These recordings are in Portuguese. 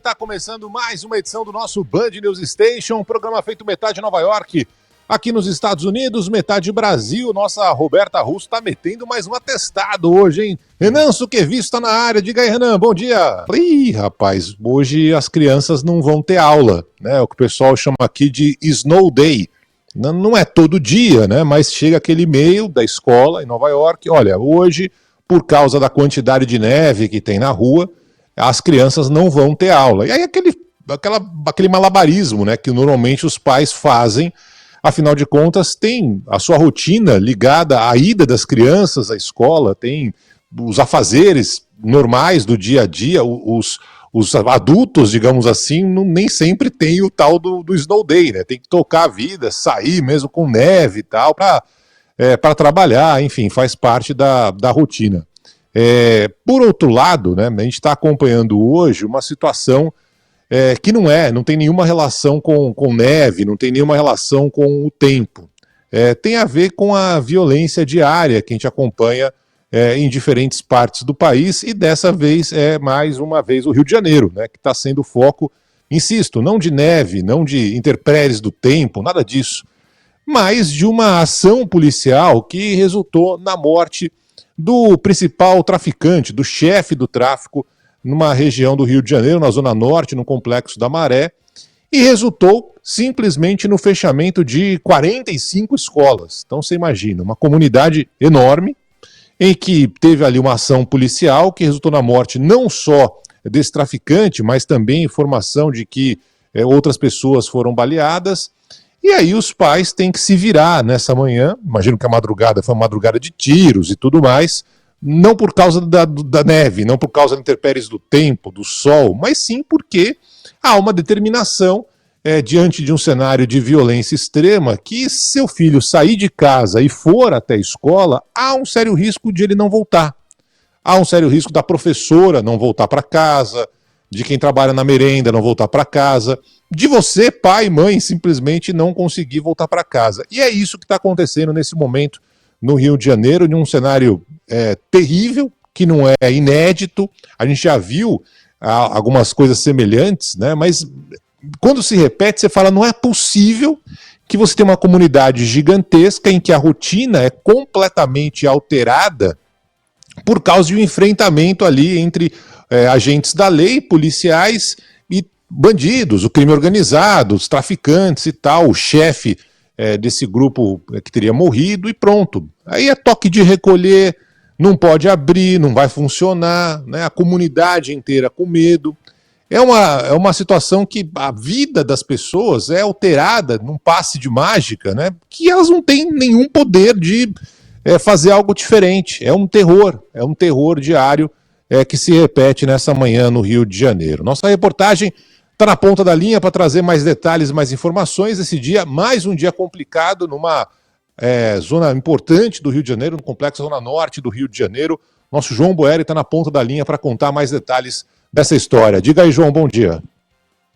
está começando mais uma edição do nosso Band News Station, programa feito metade Nova York, aqui nos Estados Unidos, metade Brasil. Nossa Roberta Russo está metendo mais um atestado hoje, hein? Renan Suquevich está na área. Diga aí, Renan, bom dia. Ih, rapaz, hoje as crianças não vão ter aula, né? O que o pessoal chama aqui de Snow Day. Não é todo dia, né? Mas chega aquele e-mail da escola em Nova York. Olha, hoje, por causa da quantidade de neve que tem na rua, as crianças não vão ter aula. E aí aquele malabarismo, né, que normalmente os pais fazem, afinal de contas, tem a sua rotina ligada à ida das crianças à escola, tem os afazeres normais do dia a dia, os adultos, digamos assim, nem sempre tem o tal do Snow Day, né? Tem que tocar a vida, sair mesmo com neve e tal, para trabalhar, enfim, faz parte da rotina. Por outro lado, né, a gente está acompanhando hoje uma situação que não tem nenhuma relação com neve, não tem nenhuma relação com o tempo. Tem a ver com a violência diária que a gente acompanha em diferentes partes do país, e dessa vez mais uma vez o Rio de Janeiro, né, que está sendo o foco, insisto, não de neve, não de intempéries do tempo, nada disso, mas de uma ação policial que resultou na morte do principal traficante, do chefe do tráfico, numa região do Rio de Janeiro, na Zona Norte, no Complexo da Maré, e resultou simplesmente no fechamento de 45 escolas. Então você imagina, uma comunidade enorme, em que teve ali uma ação policial que resultou na morte não só desse traficante, mas também informação de que outras pessoas foram baleadas. E aí os pais têm que se virar nessa manhã, imagino que a madrugada foi uma madrugada de tiros e tudo mais, não por causa da neve, não por causa das intempéries do tempo, do sol, mas sim porque há uma determinação diante de um cenário de violência extrema que, se seu filho sair de casa e for até a escola, há um sério risco de ele não voltar. Há um sério risco da professora não voltar para casa, de quem trabalha na merenda não voltar para casa, de você, pai e mãe, simplesmente não conseguir voltar para casa. E é isso que está acontecendo nesse momento no Rio de Janeiro, de um cenário terrível, que não é inédito. A gente já viu algumas coisas semelhantes, né? Mas quando se repete, você fala, não é possível que você tenha uma comunidade gigantesca em que a rotina é completamente alterada por causa de um enfrentamento ali entre agentes da lei, policiais e bandidos, o crime organizado, os traficantes e tal, o chefe desse grupo que teria morrido, e pronto. Aí é toque de recolher, não pode abrir, não vai funcionar, né? A comunidade inteira com medo. É uma situação que a vida das pessoas é alterada num passe de mágica, né? Que elas não têm nenhum poder de fazer algo diferente. É um terror diário que se repete nessa manhã no Rio de Janeiro. Nossa reportagem está na ponta da linha para trazer mais detalhes, mais informações. Esse dia, mais um dia complicado numa zona importante do Rio de Janeiro, no Complexo Zona Norte do Rio de Janeiro. Nosso João Boeri está na ponta da linha para contar mais detalhes dessa história. Diga aí, João, bom dia.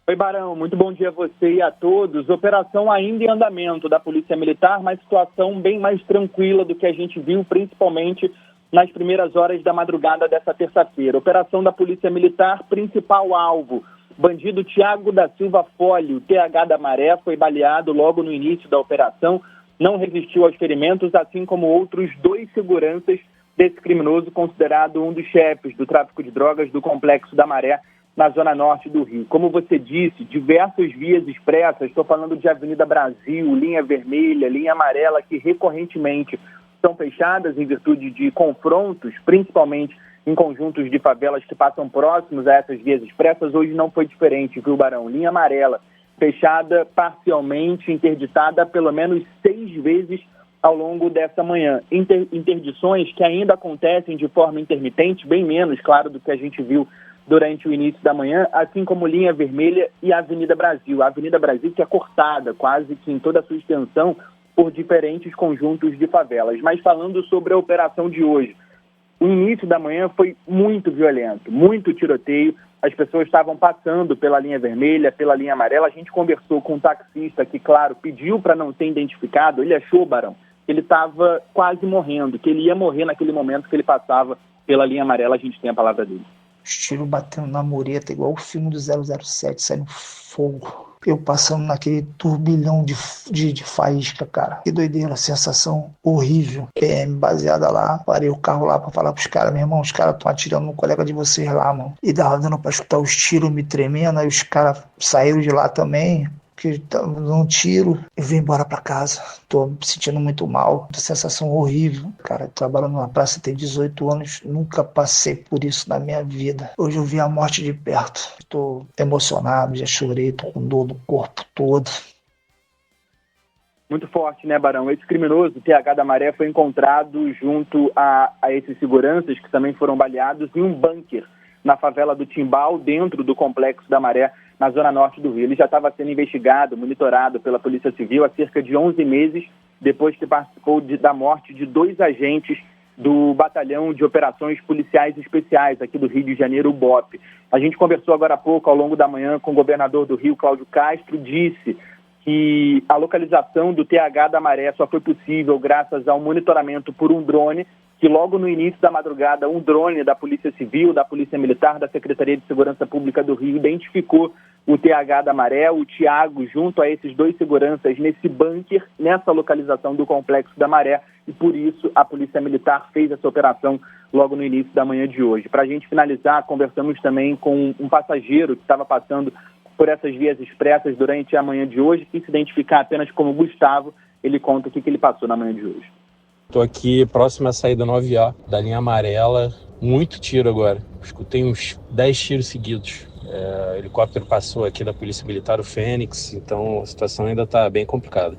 Oi, Barão, muito bom dia a você e a todos. Operação ainda em andamento da Polícia Militar, mas situação bem mais tranquila do que a gente viu, principalmente nas primeiras horas da madrugada dessa terça-feira. Operação da Polícia Militar, principal alvo, bandido Tiago da Silva Folho, TH da Maré, foi baleado logo no início da operação, não resistiu aos ferimentos, assim como outros 2 seguranças desse criminoso considerado um dos chefes do tráfico de drogas do Complexo da Maré, na Zona Norte do Rio. Como você disse, diversas vias expressas, estou falando de Avenida Brasil, linha vermelha, linha amarela, que recorrentemente são fechadas em virtude de confrontos, principalmente em conjuntos de favelas que passam próximos a essas vias expressas. Hoje não foi diferente, viu, Barão? Linha amarela, fechada parcialmente, interditada pelo menos 6 vezes ao longo dessa manhã. Interdições que ainda acontecem de forma intermitente, bem menos, claro, do que a gente viu durante o início da manhã, assim como linha vermelha e a Avenida Brasil. A Avenida Brasil que é cortada quase que em toda a sua extensão por diferentes conjuntos de favelas. Mas falando sobre a operação de hoje, o início da manhã foi muito violento, muito tiroteio. As pessoas estavam passando pela linha vermelha, pela linha amarela. A gente conversou com um taxista que, claro, pediu para não ser identificado. Ele achou, Barão, que ele estava quase morrendo, que ele ia morrer naquele momento que ele passava pela linha amarela. A gente tem a palavra dele. Os tiros batendo na mureta, igual o filme do 007, saindo fogo. Eu passando naquele turbilhão de faísca, cara. Que doideira, sensação horrível. PM baseada lá, parei o carro lá pra falar pros caras, meu irmão, os caras estão atirando no colega de vocês lá, mano. E dava dando pra escutar os tiros me tremendo, aí os caras saíram de lá também, que tava dando um tiro. Eu vim embora pra casa, tô me sentindo muito mal, sensação horrível. Cara, trabalhando numa praça tem 18 anos, nunca passei por isso na minha vida. Hoje eu vi a morte de perto, tô emocionado, já chorei, tô com dor no corpo todo. Muito forte, né, Barão? Esse criminoso, o TH da Maré, foi encontrado junto a esses seguranças que também foram baleados em um bunker na favela do Timbal, dentro do Complexo da Maré, na zona norte do Rio. Ele já estava sendo investigado, monitorado pela Polícia Civil há cerca de 11 meses, depois que participou da morte de 2 agentes do Batalhão de Operações Policiais Especiais aqui do Rio de Janeiro, o BOP. A gente conversou agora há pouco, ao longo da manhã, com o governador do Rio, Cláudio Castro, disse que a localização do TH da Maré só foi possível graças ao monitoramento por um drone, que logo no início da madrugada, um drone da Polícia Civil, da Polícia Militar, da Secretaria de Segurança Pública do Rio, identificou o TH da Maré, o Thiago, junto a esses 2 seguranças, nesse bunker, nessa localização do Complexo da Maré, e por isso a Polícia Militar fez essa operação logo no início da manhã de hoje. Para a gente finalizar, conversamos também com um passageiro que estava passando por essas vias expressas durante a manhã de hoje, que se identificar apenas como Gustavo. Ele conta o que ele passou na manhã de hoje. Estou aqui próximo à saída 9A, da linha amarela, muito tiro agora. Escutei uns 10 tiros seguidos. O helicóptero passou aqui da Polícia Militar, o Fênix, então a situação ainda está bem complicada.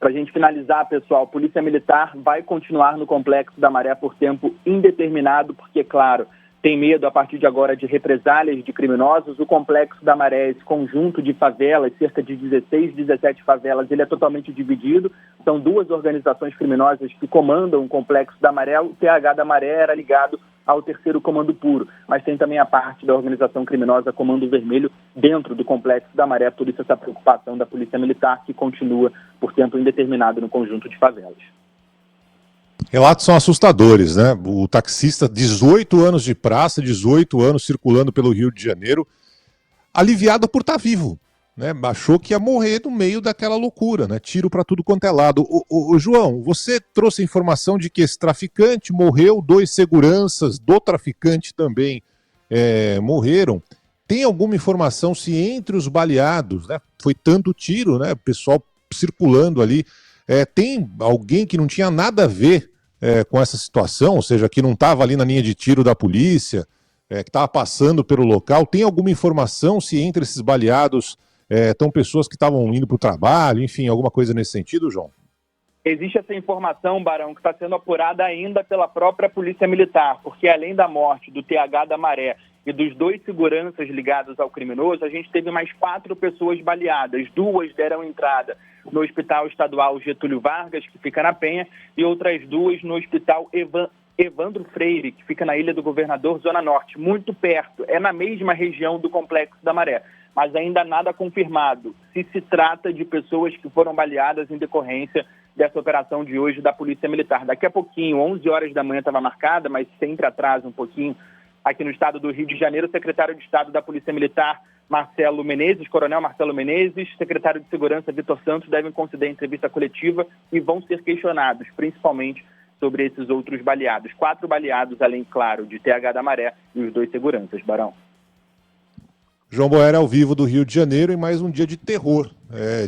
Para a gente finalizar, pessoal, a Polícia Militar vai continuar no Complexo da Maré por tempo indeterminado, porque, claro, tem medo a partir de agora de represálias de criminosos. O Complexo da Maré, esse conjunto de favelas, cerca de 16, 17 favelas, ele é totalmente dividido. São 2 organizações criminosas que comandam o Complexo da Maré. O TH da Maré era ligado ao 3º Comando Puro, mas tem também a parte da organização criminosa Comando Vermelho dentro do Complexo da Maré, por isso essa preocupação da Polícia Militar, que continua por tempo indeterminado no conjunto de favelas. Relatos são assustadores, né? O taxista, 18 anos de praça, 18 anos circulando pelo Rio de Janeiro, aliviado por estar vivo, né? Achou que ia morrer no meio daquela loucura, né? Tiro para tudo quanto é lado. Ô, João, você trouxe a informação de que esse traficante morreu, 2 seguranças do traficante também morreram. Tem alguma informação se entre os baleados, né? Foi tanto tiro, né? O pessoal circulando ali. Tem alguém que não tinha nada a ver com essa situação, ou seja, que não estava ali na linha de tiro da polícia, que estava passando pelo local? Tem alguma informação se entre esses baleados estão pessoas que estavam indo para o trabalho, enfim, alguma coisa nesse sentido, João? Existe essa informação, Barão, que está sendo apurada ainda pela própria Polícia Militar, porque além da morte do TH da Maré e dos 2 seguranças ligados ao criminoso, a gente teve mais 4 pessoas baleadas. 2 deram entrada no Hospital Estadual Getúlio Vargas, que fica na Penha, e outras 2 no Hospital Evandro Freire, que fica na Ilha do Governador, Zona Norte, muito perto. É na mesma região do Complexo da Maré, mas ainda nada confirmado se trata de pessoas que foram baleadas em decorrência dessa operação de hoje da Polícia Militar. Daqui a pouquinho, 11 horas da manhã estava marcada, mas sempre atrasa um pouquinho, aqui no estado do Rio de Janeiro, o secretário de Estado da Polícia Militar, Marcelo Menezes, Coronel Marcelo Menezes, secretário de Segurança, Vitor Santos, devem conceder entrevista coletiva e vão ser questionados, principalmente sobre esses outros baleados. 4 baleados, além, claro, de TH da Maré e os 2 seguranças, Barão. João Boer ao vivo do Rio de Janeiro em mais um dia de terror,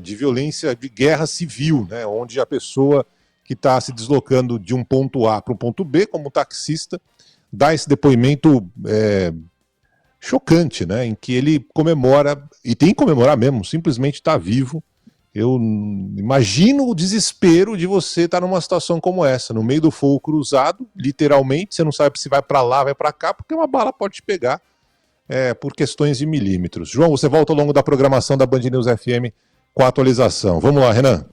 de violência, de guerra civil, né, onde a pessoa que está se deslocando de um ponto A para um ponto B, como taxista, dá esse depoimento chocante, né, em que ele comemora, e tem que comemorar mesmo, simplesmente está vivo. Eu imagino o desespero de você estar numa situação como essa, no meio do fogo cruzado, literalmente, você não sabe se vai para lá, vai para cá, porque uma bala pode te pegar por questões de milímetros. João, você volta ao longo da programação da Band News FM com a atualização. Vamos lá, Renan.